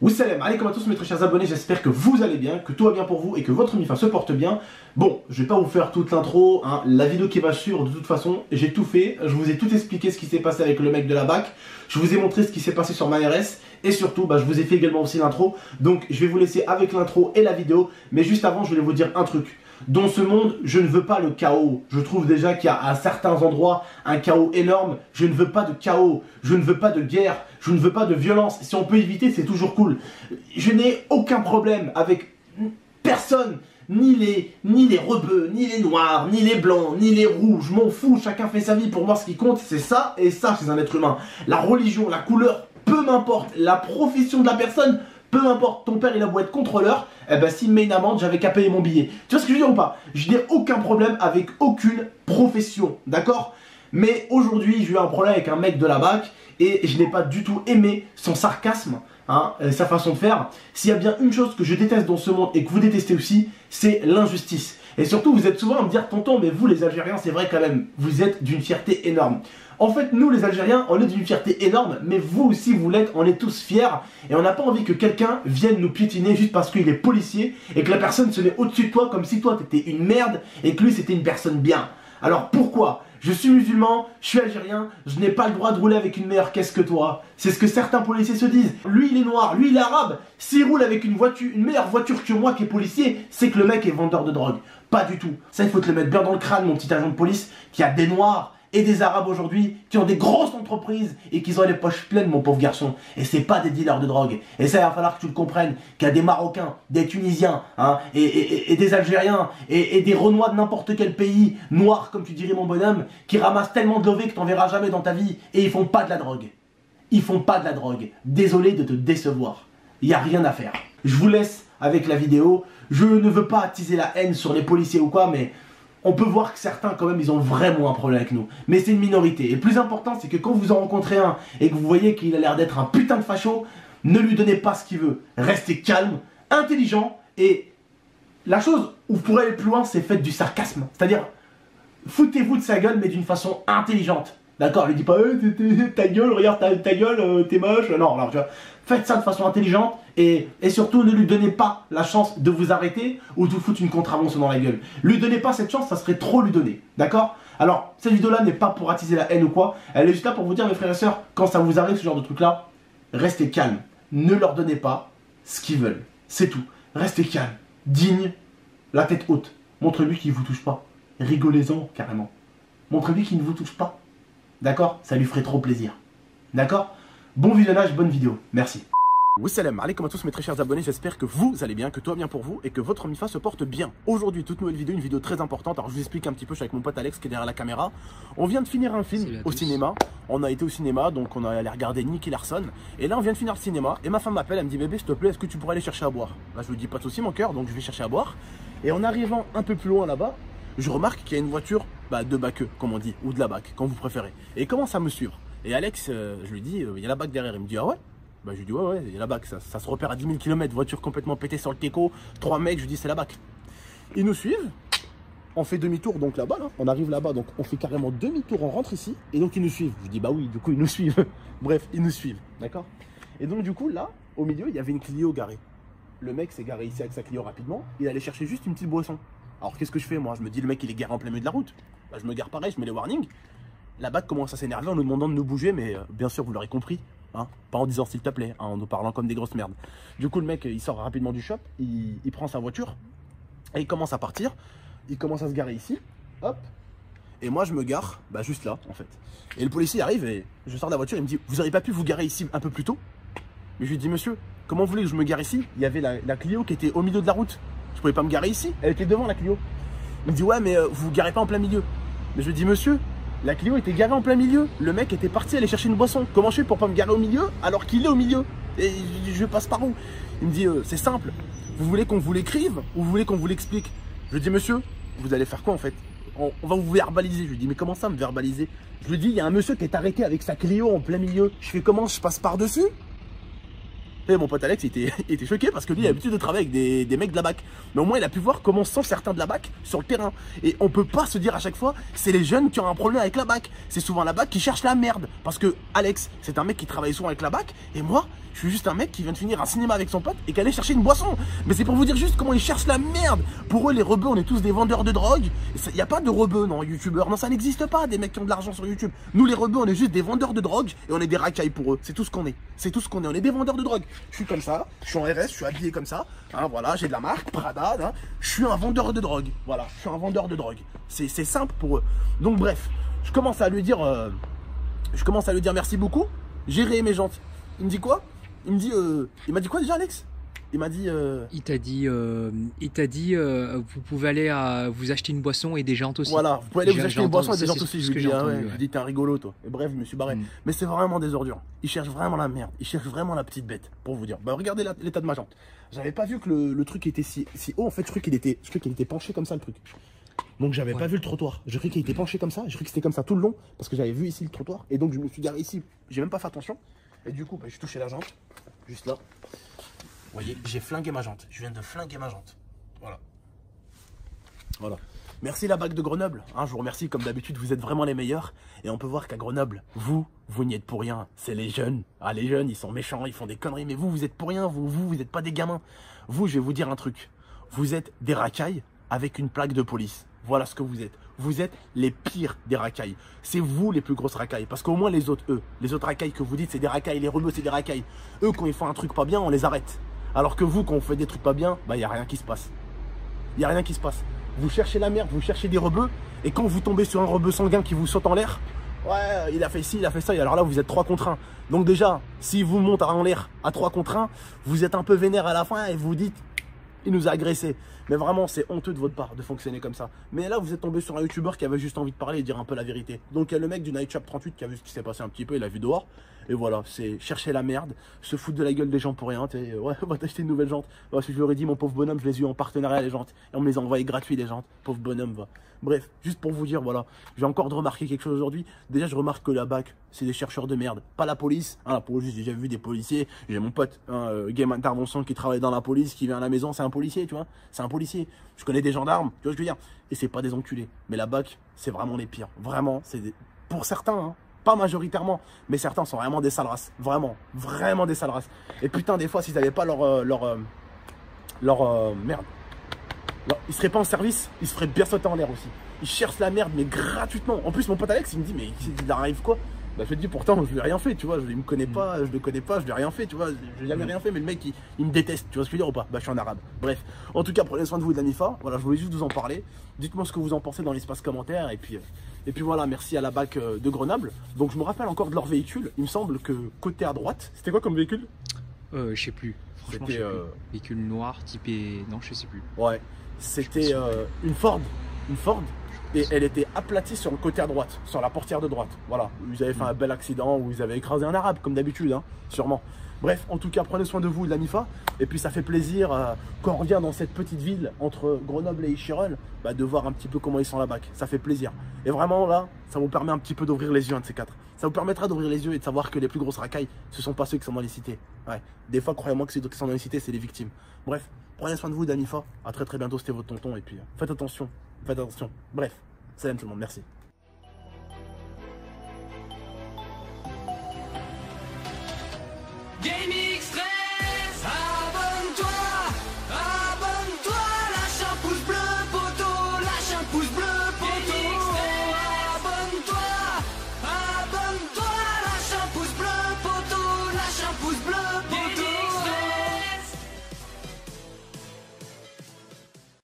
Salam alaikum à tous mes très chers abonnés, j'espère que vous allez bien, que tout va bien pour vous et que votre MIFA se porte bien. Bon, je vais pas vous faire toute l'intro, hein, la vidéo qui va suivre de toute façon, j'ai tout fait, je vous ai tout expliqué ce qui s'est passé avec le mec de la BAC, je vous ai montré ce qui s'est passé sur ma RS et surtout, je vous ai fait également aussi l'intro, donc je vais vous laisser avec l'intro et la vidéo, mais juste avant, je voulais vous dire un truc. Dans ce monde, je ne veux pas le chaos. Je trouve déjà qu'il y a à certains endroits un chaos énorme. Je ne veux pas de chaos. Je ne veux pas de guerre. Je ne veux pas de violence. Si on peut éviter, c'est toujours cool. Je n'ai aucun problème avec personne. Ni les rebeux, ni les noirs, ni les blancs, ni les rouges. Je m'en fous. Chacun fait sa vie. Pour moi, ce qui compte, c'est ça et ça chez un être humain. La religion, la couleur, peu m'importe. La profession de la personne, peu importe, ton père il a beau être contrôleur, eh ben s'il me met une amende, j'avais qu'à payer mon billet. Tu vois ce que je veux dire ou pas? Je n'ai aucun problème avec aucune profession, d'accord? Mais aujourd'hui, j'ai eu un problème avec un mec de la BAC et je n'ai pas du tout aimé son sarcasme, hein, sa façon de faire. S'il y a bien une chose que je déteste dans ce monde et que vous détestez aussi, c'est l'injustice. Et surtout, vous êtes souvent à me dire, tonton, mais vous les Algériens, c'est vrai quand même, vous êtes d'une fierté énorme. En fait, nous les Algériens, on est d'une fierté énorme, mais vous aussi vous l'êtes, on est tous fiers. Et on n'a pas envie que quelqu'un vienne nous piétiner juste parce qu'il est policier et que la personne se met au-dessus de toi comme si toi t'étais une merde et que lui c'était une personne bien. Alors pourquoi? Je suis musulman, je suis algérien, je n'ai pas le droit de rouler avec une meilleure caisse que toi. C'est ce que certains policiers se disent. Lui il est noir, lui il est arabe. S'il roule avec une meilleure voiture que moi qui est policier, c'est que le mec est vendeur de drogue. Pas du tout. Ça il faut te le mettre bien dans le crâne mon petit agent de police, qui a des noirs et des arabes aujourd'hui qui ont des grosses entreprises et qui ont les poches pleines mon pauvre garçon. Et c'est pas des dealers de drogue. Et ça il va falloir que tu le comprennes, qu'il y a des Marocains, des Tunisiens, hein, et des Algériens et des Renois de n'importe quel pays, noirs comme tu dirais mon bonhomme, qui ramassent tellement de lové que t'en verras jamais dans ta vie et ils font pas de la drogue. Ils font pas de la drogue. Désolé de te décevoir. Il n'y a rien à faire. Je vous laisse avec la vidéo. Je ne veux pas attiser la haine sur les policiers ou quoi, mais on peut voir que certains quand même ils ont vraiment un problème avec nous. Mais c'est une minorité. Et le plus important c'est que quand vous en rencontrez un et que vous voyez qu'il a l'air d'être un putain de facho, ne lui donnez pas ce qu'il veut. Restez calme, intelligent et la chose où vous pourrez aller plus loin c'est faites du sarcasme. C'est-à-dire foutez-vous de sa gueule mais d'une façon intelligente. D'accord, lui dit pas ta gueule, regarde ta gueule, t'es moche. Non, alors tu vois, faites ça de façon intelligente et surtout ne lui donnez pas la chance de vous arrêter ou de vous foutre une contravention dans la gueule. Lui donnez pas cette chance, ça serait trop lui donner. D'accord? Alors, cette vidéo-là n'est pas pour attiser la haine ou quoi, elle est juste là pour vous dire, mes frères et sœurs, quand ça vous arrive ce genre de truc-là, restez calme. Ne leur donnez pas ce qu'ils veulent. C'est tout. Restez calme, digne, la tête haute. Montrez-lui qu'il ne vous touche pas. Rigolez-en carrément. Montrez-lui qu'il ne vous touche pas. D'accord? Ça lui ferait trop plaisir. D'accord? Bon visionnage, bonne vidéo. Merci. Salam alaikum à tous mes très chers abonnés, j'espère que vous allez bien, que tout va bien pour vous et que votre MIFA se porte bien. Aujourd'hui, toute nouvelle vidéo, une vidéo très importante. Alors je vous explique un petit peu, je suis avec mon pote Alex qui est derrière la caméra. On vient de finir un film au cinéma. On a été au cinéma, donc on a allé regarder Nicky Larson. Et là on vient de finir le cinéma et ma femme m'appelle, elle me dit bébé s'il te plaît, est-ce que tu pourrais aller chercher à boire? Là je lui dis pas de soucis mon cœur, donc je vais chercher à boire. Et en arrivant un peu plus loin là-bas, je remarque qu'il y a une voiture de BAC, comme on dit, ou de la BAC, comme vous préférez. Et il commence à me suivre. Et Alex, je lui dis, il y a la BAC derrière. Il me dit, ah ouais? Je lui dis, ouais, il y a la BAC, ça se repère à 10 000 km, voiture complètement pétée sur le teco, 3 mecs, je lui dis, c'est la BAC. Ils nous suivent, on fait demi-tour, donc là-bas, là, on arrive là-bas, donc on fait carrément demi-tour, on rentre ici, et donc ils nous suivent. Je lui dis, bah oui, du coup, ils nous suivent. Bref, ils nous suivent, d'accord? Et donc, du coup, là, au milieu, il y avait une Clio garée. Le mec s'est garé ici avec sa Clio rapidement, il allait chercher juste une petite boisson. Alors qu'est-ce que je fais moi? Je me dis le mec il est garé en plein milieu de la route. Je me gare pareil, je mets les warnings. La BAC commence à s'énerver en nous demandant de nous bouger, mais bien sûr vous l'aurez compris, hein, pas en disant s'il te plaît, hein, en nous parlant comme des grosses merdes. Du coup le mec il sort rapidement du shop, il prend sa voiture et il commence à partir. Il commence à se garer ici, hop. Et moi je me gare, juste là en fait. Et le policier arrive et je sors de la voiture, il me dit vous n'auriez pas pu vous garer ici un peu plus tôt? Mais je lui dis monsieur, comment vous voulez que je me gare ici? Il y avait la Clio qui était au milieu de la route. Je pouvais pas me garer ici, elle était devant la Clio. Il me dit ouais mais vous vous garez pas en plein milieu. Mais je lui dis monsieur, la Clio était garée en plein milieu. Le mec était parti aller chercher une boisson. Comment je fais pour pas me garer au milieu alors qu'il est au milieu? Et je passe par où? Il me dit c'est simple, vous voulez qu'on vous l'écrive ou vous voulez qu'on vous l'explique? Je lui dis monsieur, vous allez faire quoi en fait? On va vous verbaliser. Je lui dis mais comment ça me verbaliser? Je lui dis il y a un monsieur qui est arrêté avec sa Clio en plein milieu. Je fais comment? Je passe par dessus? Et mon pote Alex il était choqué parce que lui il a l'habitude de travailler avec des mecs de la BAC. Mais au moins il a pu voir comment sont certains de la BAC sur le terrain. Et on peut pas se dire à chaque fois c'est les jeunes qui ont un problème avec la BAC. C'est souvent la BAC qui cherche la merde. Parce que Alex c'est un mec qui travaille souvent avec la BAC. Et moi je suis juste un mec qui vient de finir un cinéma avec son pote et qui allait chercher une boisson. Mais c'est pour vous dire juste comment ils cherchent la merde. Pour eux les rebeux on est tous des vendeurs de drogue. Il n'y a pas de rebeux non youtubeurs. Non ça n'existe pas des mecs qui ont de l'argent sur YouTube. Nous les rebeux on est juste des vendeurs de drogue et on est des racailles pour eux. C'est tout ce qu'on est. C'est tout ce qu'on est. On est des vendeurs de drogue. Je suis comme ça, je suis en RS, je suis habillé comme ça. Hein, voilà, j'ai de la marque, Prada. Hein, je suis un vendeur de drogue. Voilà, je suis un vendeur de drogue. C'est simple pour eux. Donc bref, je commence à lui dire merci beaucoup. J'ai rayé mes jantes. Il me dit quoi? Il m'a dit quoi déjà Alex? Il m'a dit il t'a dit vous pouvez aller vous acheter une boisson et des jantes aussi. Voilà, vous pouvez aller vous acheter une boisson et des jantes aussi. Je lui dis je dis t'es un rigolo toi. Et bref, je me suis barré. Mais c'est vraiment des ordures. Ils cherchent vraiment la merde. Ils cherchent vraiment la petite bête pour vous dire. Bah regardez l'état de ma jante. J'avais pas vu que le truc était si haut. En fait, je croyais qu'il était penché comme ça le truc. Donc j'avais pas vu le trottoir. Je croyais qu'il était penché comme ça. Je croyais que c'était comme ça tout le long parce que j'avais vu ici le trottoir. Et donc je me suis garé ici. J'ai même pas fait attention. Et du coup, bah, j'ai touché la jante. Juste là. Vous voyez, j'ai flingué ma jante. Je viens de flinguer ma jante. Voilà. Voilà. Merci la BAC de Grenoble. Hein, je vous remercie comme d'habitude, vous êtes vraiment les meilleurs. Et on peut voir qu'à Grenoble, vous n'y êtes pour rien. C'est les jeunes. Ah, les jeunes, ils sont méchants, ils font des conneries. Mais vous êtes pour rien. Vous n'êtes pas des gamins. Vous, je vais vous dire un truc. Vous êtes des racailles avec une plaque de police. Voilà ce que vous êtes. Vous êtes les pires des racailles. C'est vous les plus grosses racailles. Parce qu'au moins les autres, les autres racailles que vous dites, c'est des racailles. Les rebeux, c'est des racailles. Eux, quand ils font un truc pas bien, on les arrête. Alors que vous, quand vous faites des trucs pas bien, bah, y a rien qui se passe. Il y a rien qui se passe. Vous cherchez la merde, vous cherchez des rebeux. Et quand vous tombez sur un rebeu sanguin qui vous saute en l'air, ouais, il a fait ci, il a fait ça. Et alors là, vous êtes 3 contre 1. Donc déjà, si vous montez en l'air à 3 contre 1, vous êtes un peu vénère à la fin et vous dites, il nous a agressé. Mais vraiment, c'est honteux de votre part de fonctionner comme ça. Mais là, vous êtes tombé sur un youtubeur qui avait juste envie de parler et dire un peu la vérité. Donc il y a le mec du Nightshop 38 qui a vu ce qui s'est passé un petit peu, il a vu dehors. Et voilà, c'est chercher la merde, se foutre de la gueule des gens pour rien. Ouais, on va t'acheter une nouvelle jante. Parce que je leur ai dit, mon pauvre bonhomme, je les ai eu en partenariat les jantes. Et on me les a envoyés gratuits les jantes. Pauvre bonhomme, va. Bref, juste pour vous dire, voilà, j'ai encore remarqué quelque chose aujourd'hui. Déjà, je remarque que la BAC, c'est des chercheurs de merde. Pas la police. Hein, la police, j'ai déjà vu des policiers. J'ai mon pote, Game Intervention, qui travaille dans la police, qui vient à la maison. C'est un policier, tu vois. C'est un policier. Je connais des gendarmes, tu vois ce que je veux dire. Et c'est pas des enculés. Mais la BAC, c'est vraiment les pires. Vraiment, c'est pour certains, hein. Pas majoritairement, mais certains sont vraiment des sales races. Vraiment, vraiment des sales races. Et putain, des fois, s'ils n'avaient pas merde. Ils seraient pas en service, ils se feraient bien sauter en l'air aussi. Ils cherchent la merde, mais gratuitement. En plus, mon pote Alex, il me dit, mais il arrive quoi? Bah, je lui dis, pourtant, je lui ai rien fait, tu vois. Il me connaît pas, je le connais pas, je lui ai rien fait, tu vois. Je n'ai jamais rien fait, mais le mec, il me déteste, tu vois ce que je veux dire ou pas? Bah, je suis en arabe. Bref. En tout cas, prenez soin de vous et de la MIFA. Voilà, je voulais juste vous en parler. Dites-moi ce que vous en pensez dans l'espace commentaire. Et puis voilà, merci à la BAC de Grenoble. Donc, je me rappelle encore de leur véhicule. Il me semble que côté à droite, c'était quoi comme véhicule? Je sais plus. Franchement, je sais plus. Véhicule noir, typé. Non, je sais plus. Ouais. C'était une Ford. Une Ford. Et elle était aplatie sur le côté à droite, sur la portière de droite. Voilà, ils avaient fait un bel accident où ils avaient écrasé un arabe, comme d'habitude, hein, sûrement. Bref, en tout cas, prenez soin de vous et de la MIFA. Et puis ça fait plaisir, quand on revient dans cette petite ville entre Grenoble et Échirolles, bah, de voir un petit peu comment ils sont la BAC. Ça fait plaisir. Et vraiment, là, ça vous permet un petit peu d'ouvrir les yeux, un de ces quatre. Ça vous permettra d'ouvrir les yeux et de savoir que les plus grosses racailles, ce sont pas ceux qui sont dans les cités. Ouais. Des fois, croyez-moi que ceux qui sont dans les cités, c'est les victimes. Bref, prenez soin de vous et de la MIFA. À très bientôt, c'était votre tonton. Et puis, faites attention. Faites attention. Bref. Salam tout le monde, merci.